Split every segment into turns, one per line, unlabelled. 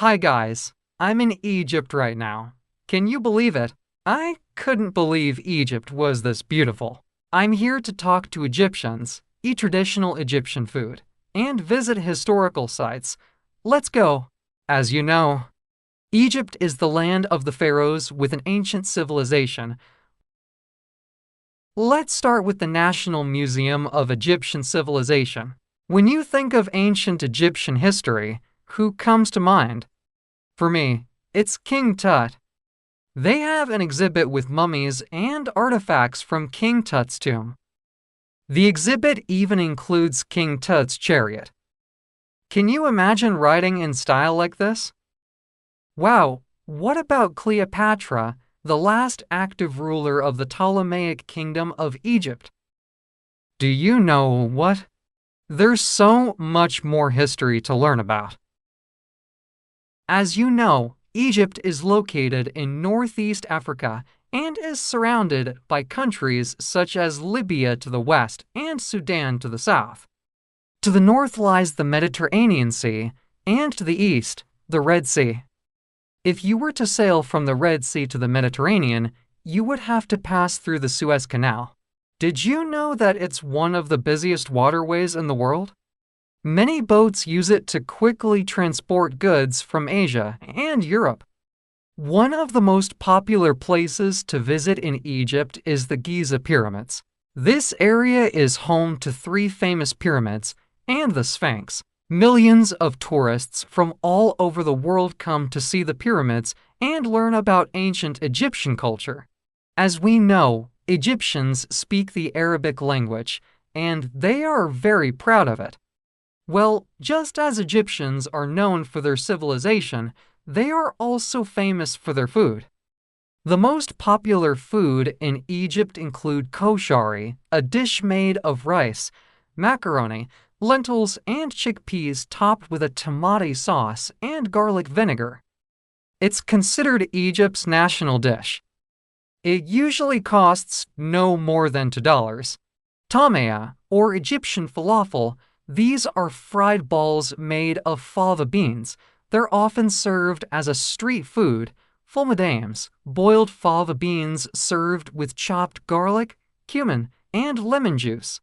Hi guys, I'm in Egypt right now. Can you believe it? I couldn't believe Egypt was this beautiful. I'm here to talk to Egyptians, eat traditional Egyptian food, and visit historical sites. Let's go. As you know, Egypt is the land of the pharaohs with an ancient civilization. Let's start with the National Museum of Egyptian Civilization. When you think of ancient Egyptian history, who comes to mind? For me, it's King Tut. They have an exhibit with mummies and artifacts from King Tut's tomb. The exhibit even includes King Tut's chariot. Can you imagine riding in style like this? Wow, what about Cleopatra, the last active ruler of the Ptolemaic Kingdom of Egypt? Do you know what? There's so much more history to learn about. As you know, Egypt is located in northeast Africa and is surrounded by countries such as Libya to the west and Sudan to the south. To the north lies the Mediterranean Sea, and to the east, the Red Sea. If you were to sail from the Red Sea to the Mediterranean, you would have to pass through the Suez Canal. Did you know that it's one of the busiest waterways in the world? Many boats use it to quickly transport goods from Asia and Europe. One of the most popular places to visit in Egypt is the Giza Pyramids. This area is home to three famous pyramids and the Sphinx. Millions of tourists from all over the world come to see the pyramids and learn about ancient Egyptian culture. As we know, Egyptians speak the Arabic language, and they are very proud of it. Well, just as Egyptians are known for their civilization, they are also famous for their food. The most popular food in Egypt include koshari, a dish made of rice, macaroni, lentils, and chickpeas topped with a tomato sauce and garlic vinegar. It's considered Egypt's national dish. It usually costs no more than $2. Tamea, or Egyptian falafel, these are fried balls made of fava beans. They're often served as a street food. Fulmadames, boiled fava beans served with chopped garlic, cumin, and lemon juice.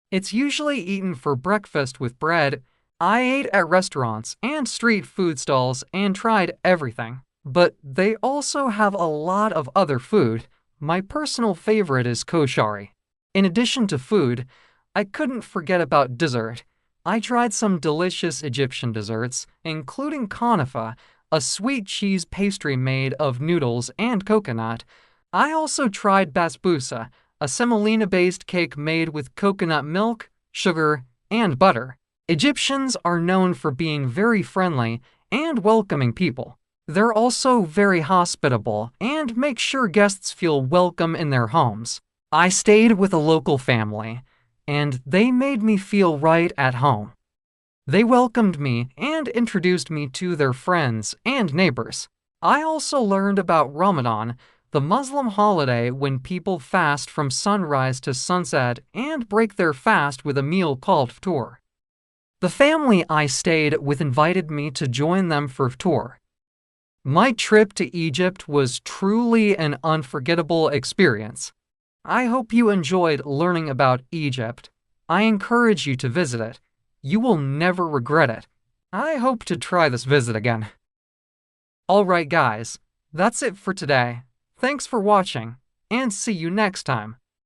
It's usually eaten for breakfast with bread. I ate at restaurants and street food stalls and tried everything. But they also have a lot of other food. My personal favorite is koshari. In addition to food, I couldn't forget about dessert. I tried some delicious Egyptian desserts, including kanafa, a sweet cheese pastry made of noodles and coconut. I also tried basbousa, a semolina-based cake made with coconut milk, sugar, and butter. Egyptians are known for being very friendly and welcoming people. They're also very hospitable and make sure guests feel welcome in their homes. I stayed with a local family, and they made me feel right at home. They welcomed me and introduced me to their friends and neighbors. I also learned about Ramadan, the Muslim holiday when people fast from sunrise to sunset and break their fast with a meal called ftour. The family I stayed with invited me to join them for ftour. My trip to Egypt was truly an unforgettable experience. I hope you enjoyed learning about Egypt. I encourage you to visit it. You will never regret it. I hope to try this visit again. Alright guys, that's it for today. Thanks for watching, and see you next time.